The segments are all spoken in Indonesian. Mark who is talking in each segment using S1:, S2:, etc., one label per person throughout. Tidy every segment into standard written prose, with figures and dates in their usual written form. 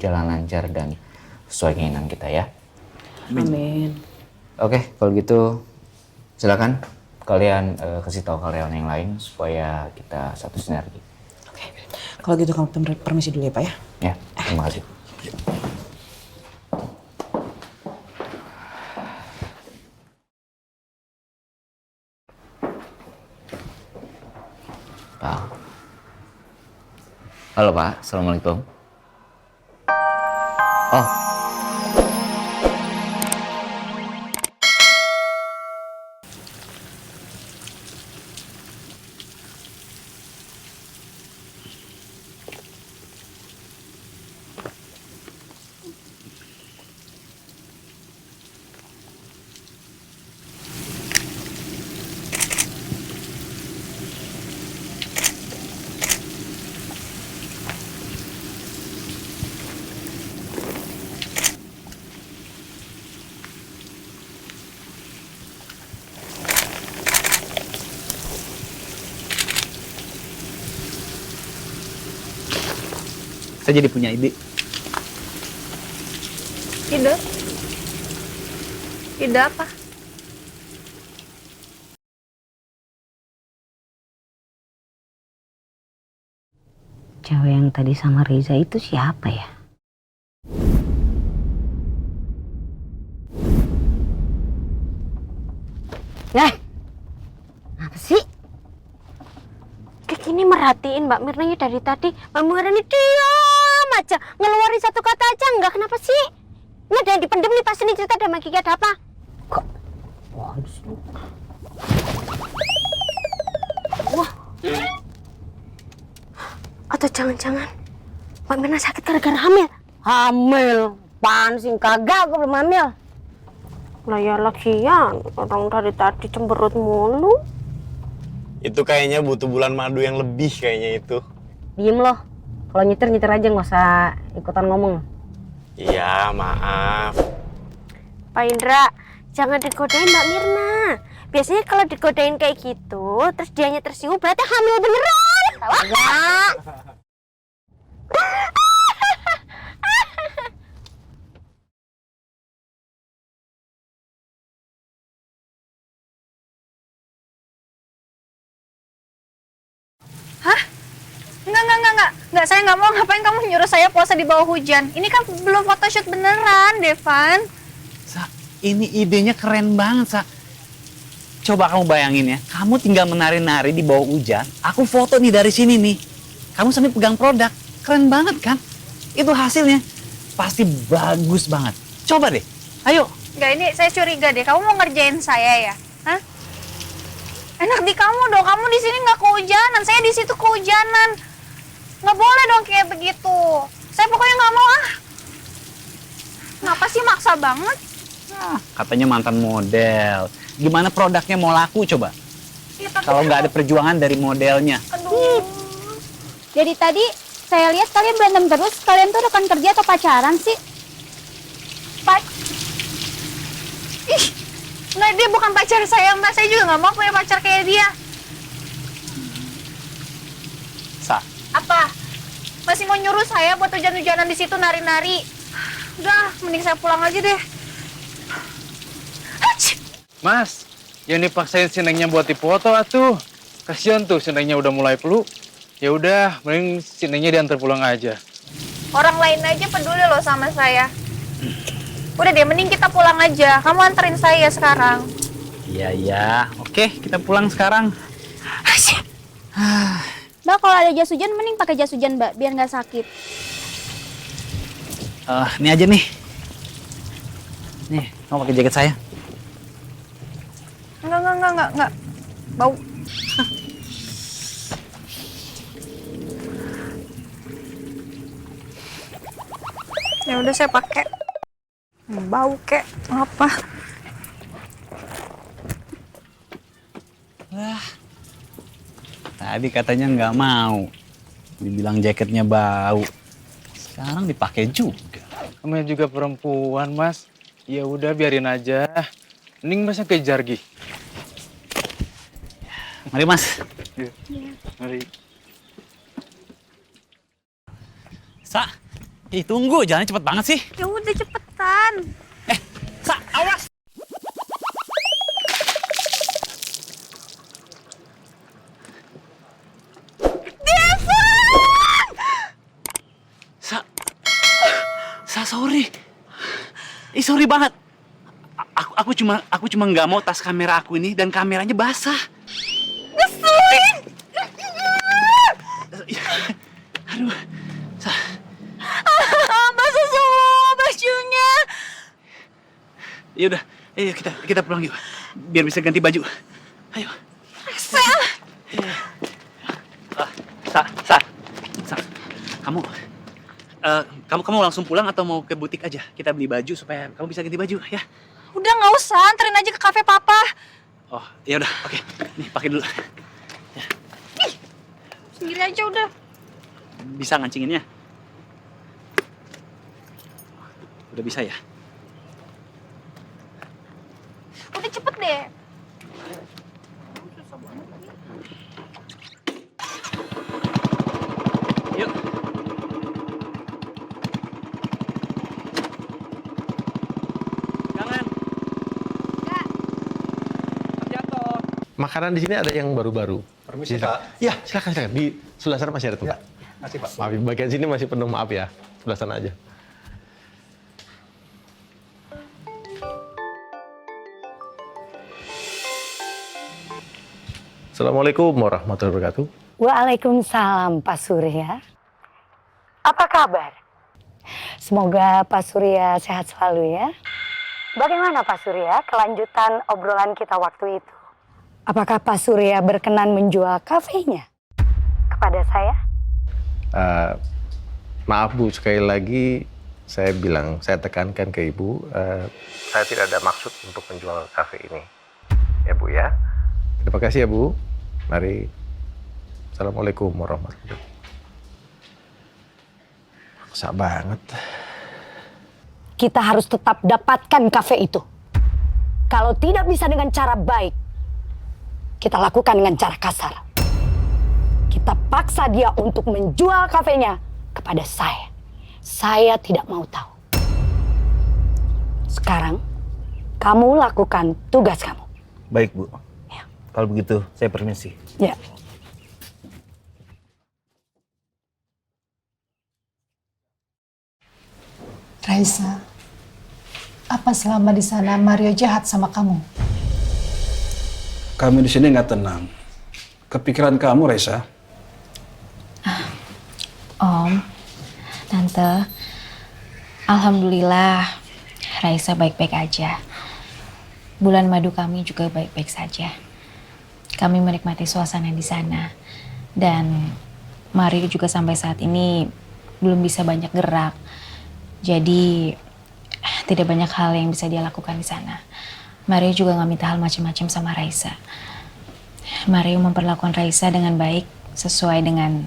S1: berjalan lancar dan sesuai keinginan kita ya.
S2: Amin.
S1: Oke, kalau gitu silakan kalian kasih tahu karyawan yang lain supaya kita satu sinergi.
S2: Oke. Kalau gitu kamu permisi dulu ya Pak ya.
S1: Ya, terima kasih. Pak. Halo Pak, Assalamualaikum. Oh.
S3: Saya jadi punya ide.
S4: Ide? Ide apa?
S5: Cewek yang tadi sama Reza itu siapa ya? Apa sih? Kayak gini merhatiin Mbak Mirna dari tadi. Mbak Mirna ini diam aja, ngeluarin satu kata aja enggak. Kenapa sih? Ini ada yang dipendem nih, pasti nih cerita sama Kiki, ada apa? Kok? Wah. Atau jangan-jangan Mbak Mirna sakit gara-gara hamil? Hamil? Apaan sih? Kagak, aku belum hamil. Lah ya lagian, orang dari tadi cemberut mulu.
S6: Itu kayaknya butuh bulan madu yang lebih kayaknya itu.
S5: Diem loh. Kalau nyetir aja, nggak usah ikutan ngomong.
S6: Iya, maaf.
S5: Pak Indra, jangan digodain Mbak Mirna. Biasanya kalau digodain kayak gitu, terus dianya tersinggung, berarti hamil beneran. Enggak.
S4: Enggak, saya nggak mau. Ngapain kamu nyuruh saya puasa di bawah hujan? Ini kan belum photoshoot beneran, Devan.
S3: Sa, ini idenya keren banget, Sa. Coba kamu bayangin ya, kamu tinggal menari-nari di bawah hujan, aku foto nih dari sini nih. Kamu sambil pegang produk, keren banget kan? Itu hasilnya pasti bagus banget. Coba deh, ayo.
S4: Enggak, ini saya curiga deh. Kamu mau ngerjain saya ya? Hah? Enak di kamu dong. Kamu di sini nggak kehujanan, saya di situ kehujanan. Nggak boleh dong kayak begitu. Saya pokoknya nggak mau ah. Kenapa sih maksa banget?
S3: Katanya mantan model. Gimana produknya mau laku coba?
S4: Ya, tapi
S3: Kalau nggak ada perjuangan dari modelnya.
S4: aduh.
S7: Jadi tadi saya lihat kalian berantem terus. Kalian tuh rekan kerja atau pacaran sih?
S4: Ih, nah dia bukan pacar saya, Mbak. Saya juga nggak mau punya pacar kayak dia.
S3: Sa,
S4: Apa? Masih mau nyuruh saya buat hujan-hujanan di situ nari-nari? Udah, mending saya pulang aja deh.
S8: Mas, yang dipaksain si Nengnya buat dipoto atuh. Kasian tuh si Nengnya udah mulai peluk. Ya udah, mending si Nengnya diantar pulang aja.
S4: Orang lain aja peduli loh sama saya. Udah deh, mending kita pulang aja. Kamu anterin saya sekarang.
S3: iya. Oke, kita pulang sekarang.
S7: Mbak kalau ada jas hujan mending pakai jas hujan Mbak biar nggak sakit.
S3: Ini aja nih. Nih, kamu pakai jaket saya.
S4: Enggak. Bau. Ya udah saya pakai. Bau kek apa?
S3: Tadi katanya nggak mau. Dibilang jaketnya bau. Sekarang dipakai juga.
S8: Namanya juga perempuan, Mas. Ya udah biarin aja. Mending Masnya kejar, Gi.
S3: Mari, Mas.
S8: Mari.
S3: Sa, Tunggu, jalannya cepet banget sih.
S4: Ya udah cepetan.
S3: Sa, awas! Sorry. Sorry banget. Aku cuma nggak mau tas kamera aku ini dan kameranya basah.
S4: Ngeselin.
S3: Aduh.
S4: Basah semua bajunya.
S3: Ya udah, ayo kita pulang yuk. Biar bisa ganti baju. Ayo. Sa. Kamu langsung pulang atau mau ke butik aja? Kita beli baju supaya kamu bisa ganti baju ya.
S4: Udah nggak usah, anterin aja ke kafe papa.
S3: Oh, ya udah, oke. Nih, pakai dulu.
S4: Sendiri aja udah.
S3: Bisa ngancinginnya? Udah bisa ya?
S4: Udah cepet deh.
S3: Yuk. Jangan. Jatuh.
S9: Makanan di sini ada yang baru-baru.
S6: Permisi,
S9: Silakan.
S6: Pak.
S9: Ya, silakan. Di sebelah sana masih ada tuh,
S6: Ya,
S9: Pak.
S6: makasih, Pak.
S9: Maaf, bagian sini masih penuh, maaf ya. Sebelah sana aja. Assalamualaikum warahmatullahi wabarakatuh.
S10: Waalaikumsalam Pak Surya. Apa kabar? Semoga Pak Surya sehat selalu ya. Bagaimana Pak Surya kelanjutan obrolan kita waktu itu? Apakah Pak Surya berkenan menjual kafenya kepada saya?
S9: Maaf Bu, sekali lagi saya tekankan ke Ibu, saya tidak ada maksud untuk menjual kafe ini. Ya Bu ya. Terima kasih ya Bu. Mari. Assalamualaikum warahmatullahi wabarakatuh. Maksa banget.
S10: Kita harus tetap dapatkan kafe itu. Kalau tidak bisa dengan cara baik, kita lakukan dengan cara kasar. Kita paksa dia untuk menjual kafenya kepada saya. Saya tidak mau tahu. Sekarang, kamu lakukan tugas kamu.
S1: Baik, Bu.
S10: Ya.
S1: Kalau begitu, saya permisi.
S10: Ya.
S11: Raisa, apa selama di sana Mario jahat sama kamu?
S12: Kami di sini nggak tenang. Kepikiran kamu, Raisa.
S13: Om, Tante, alhamdulillah Raisa baik-baik aja. Bulan madu kami juga baik-baik saja. Kami menikmati suasana di sana. Dan Mario juga sampai saat ini belum bisa banyak gerak. Jadi tidak banyak hal yang bisa dia lakukan di sana. Mario juga nggak minta hal macam-macam sama Raisa. Mario memperlakukan Raisa dengan baik sesuai dengan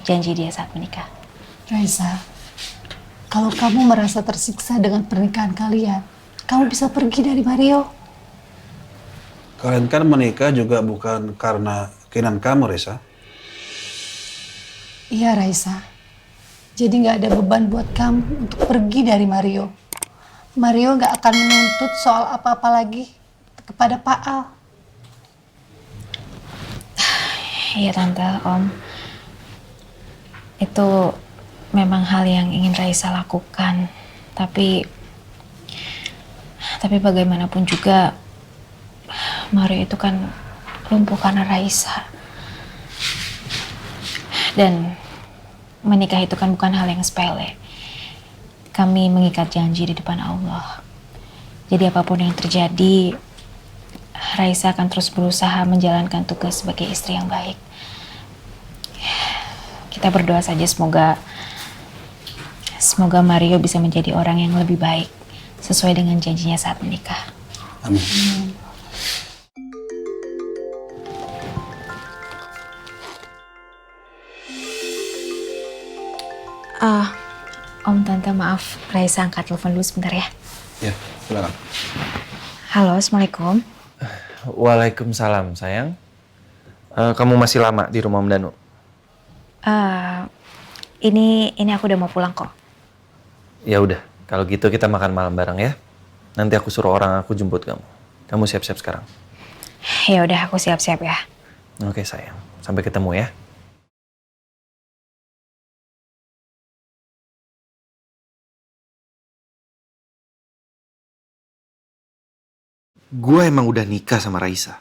S13: janji dia saat menikah.
S11: Raisa, kalau kamu merasa tersiksa dengan pernikahan kalian, kamu bisa pergi dari Mario.
S12: Kalian kan menikah juga bukan karena keinginan kamu, Raisa.
S11: Iya Raisa, jadi nggak ada beban buat kamu untuk pergi dari Mario. Mario nggak akan menuntut soal apa-apa lagi kepada Pak Al.
S13: Iya Tante, Om. Itu memang hal yang ingin Raisa lakukan. Tapi bagaimanapun juga Mario itu kan lumpuh karena Raisa. Dan menikah itu kan bukan hal yang sepele. Kami mengikat janji di depan Allah. Jadi apapun yang terjadi, Raisa akan terus berusaha menjalankan tugas sebagai istri yang baik. Kita berdoa saja semoga Mario bisa menjadi orang yang lebih baik sesuai dengan janjinya saat menikah.
S12: Amin.
S13: Om, Tante, maaf. Raisa angkat telepon dulu sebentar ya.
S12: Ya, silakan.
S13: Halo, Assalamualaikum.
S14: Waalaikumsalam, sayang. Kamu masih lama di rumah Om Danu?
S13: Ini aku udah mau pulang kok.
S14: Ya udah, kalau gitu kita makan malam bareng ya. Nanti aku suruh orang aku jemput kamu. Kamu siap-siap sekarang.
S13: Ya udah, aku siap-siap ya.
S14: Oke sayang, sampai ketemu ya. Gue emang udah nikah sama Raisa.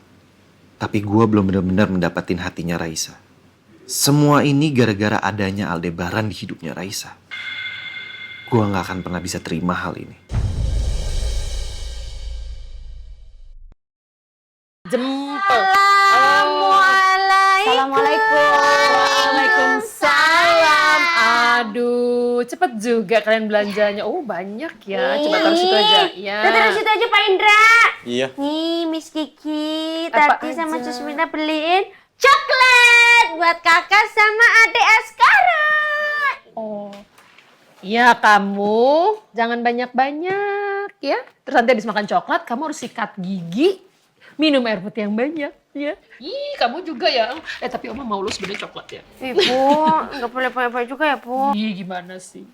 S14: Tapi gue belum benar-benar mendapatin hatinya Raisa. Semua ini gara-gara adanya Aldebaran di hidupnya Raisa. Gue gak akan pernah bisa terima hal ini.
S15: Jempol.
S5: Assalamualaikum.
S15: Waalaikumsalam. Aduh, cepet juga kalian belanjanya. Oh, banyak ya. Coba taruh situ aja. Ya.
S5: Taruh situ aja Pak Indra.
S6: Iya.
S5: Nih, Miss Kiki,
S15: Apa
S5: tadi sama
S15: aja?
S5: Susmina beliin coklat buat kakak sama adik Askara.
S15: Oh. Iya, kamu jangan banyak-banyak ya. Terus nanti habis makan coklat, kamu harus sikat gigi, minum air putih yang banyak ya. Ih, kamu juga ya. Tapi Oma mau lu sebenarnya coklat ya.
S5: Ibu, nggak boleh banyak-banyak juga ya, Bu.
S15: Ih, gimana sih?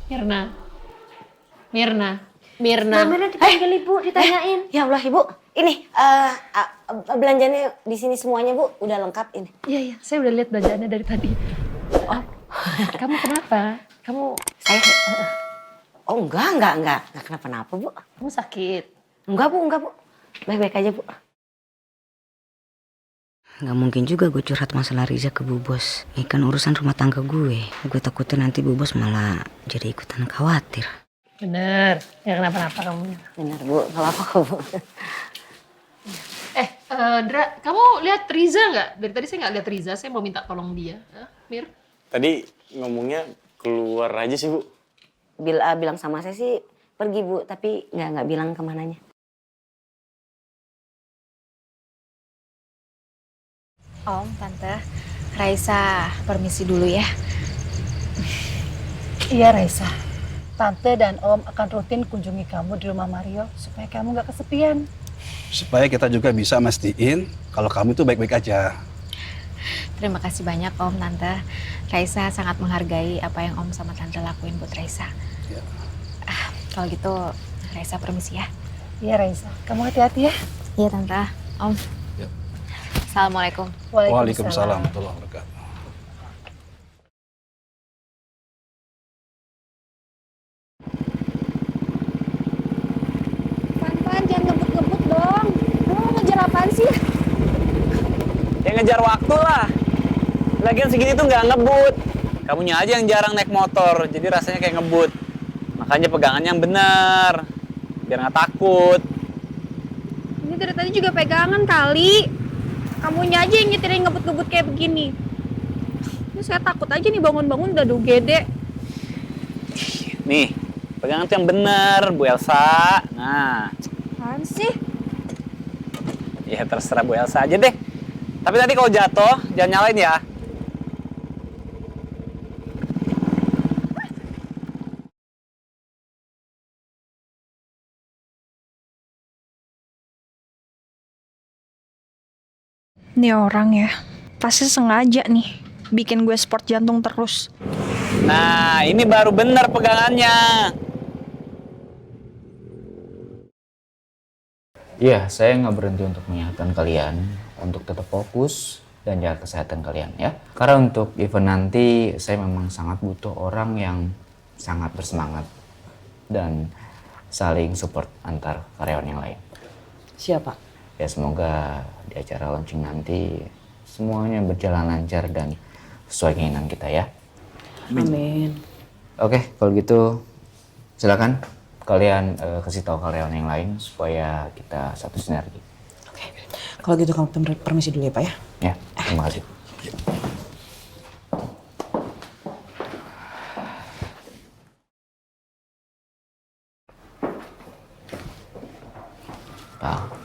S15: Mirna.
S5: Mbak Mirna dipanggil Ibu, ditanyain.
S10: Ya Allah Ibu, ini belanjanya di sini semuanya Bu, udah lengkap ini.
S15: Iya, saya udah lihat belanjaannya dari tadi. Oh, kamu kenapa?
S10: Saya? Oh enggak kenapa-napa Bu.
S15: Kamu sakit?
S10: Enggak Bu, baik-baik aja Bu.
S2: Nggak mungkin juga gue curhat masalah Riza ke Bu Bos. Ini kan urusan rumah tangga gue. Gue takutnya nanti Bu Bos malah jadi ikutan khawatir.
S15: Bener, ya kenapa-napa kamu.
S10: Bener Bu, nggak apa-apa kok Bu.
S15: Dra, kamu lihat Riza nggak? Dari tadi saya nggak lihat Riza, saya mau minta tolong dia. Mir?
S6: Tadi ngomongnya keluar aja sih, Bu.
S10: Bilang sama saya sih pergi Bu, tapi nggak bilang kemananya.
S13: Om, Tante, Raisa permisi dulu ya.
S11: Iya Raisa, Tante dan Om akan rutin kunjungi kamu di rumah Mario supaya kamu gak kesepian.
S12: Supaya kita juga bisa mastiin kalau kamu itu baik-baik aja.
S13: Terima kasih banyak Om, Tante. Raisa sangat menghargai apa yang Om sama Tante lakuin buat Raisa.
S12: Ya.
S13: Kalau gitu, Raisa permisi ya.
S11: Iya Raisa, kamu hati-hati ya.
S13: Iya Tante, Om.
S12: Ya.
S13: Assalamualaikum.
S12: Waalaikumsalam warahmatullahi wabarakatuh.
S7: Pan, jangan ngebut-ngebut dong. Lu mau ngejar apaan sih?
S3: Ya ngejar waktu lah. Lagian segini tuh nggak ngebut. Kamunya aja yang jarang naik motor, jadi rasanya kayak ngebut. Makanya pegangannya yang benar, biar nggak takut.
S4: Ini dari tadi juga pegangan kali. Kamunya aja yang nyetirin ngebut-ngebut kayak begini. Ini saya takut aja nih bangun-bangun udah gede.
S3: Nih, pegangan tuh yang benar, Bu Elsa. Nah,
S4: Apaan sih?
S3: ya terserah Bu Elsa aja deh. Tapi tadi kalau jatuh, jangan nyalain ya.
S4: Nih orang ya, pasti sengaja nih bikin gue sport jantung terus.
S3: Nah, ini baru benar pegangannya.
S1: Iya, saya nggak berhenti untuk mengingatkan kalian untuk tetap fokus dan jaga kesehatan kalian ya. Karena untuk event nanti saya memang sangat butuh orang yang sangat bersemangat dan saling support antar karyawan yang lain.
S2: Siapa?
S1: Ya semoga di acara launching nanti semuanya berjalan lancar dan sesuai keinginan kita ya.
S2: Amin.
S1: Oke, kalau gitu silakan kalian kasih tahu karyawan yang lain supaya kita satu sinergi.
S2: Oke. Kalau gitu kamu permisi dulu ya Pak ya.
S1: Ya, terima kasih. Pak.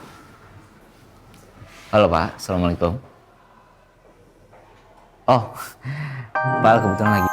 S1: Halo Pak, Assalamualaikum. Oh, Pak kebetulan lagi.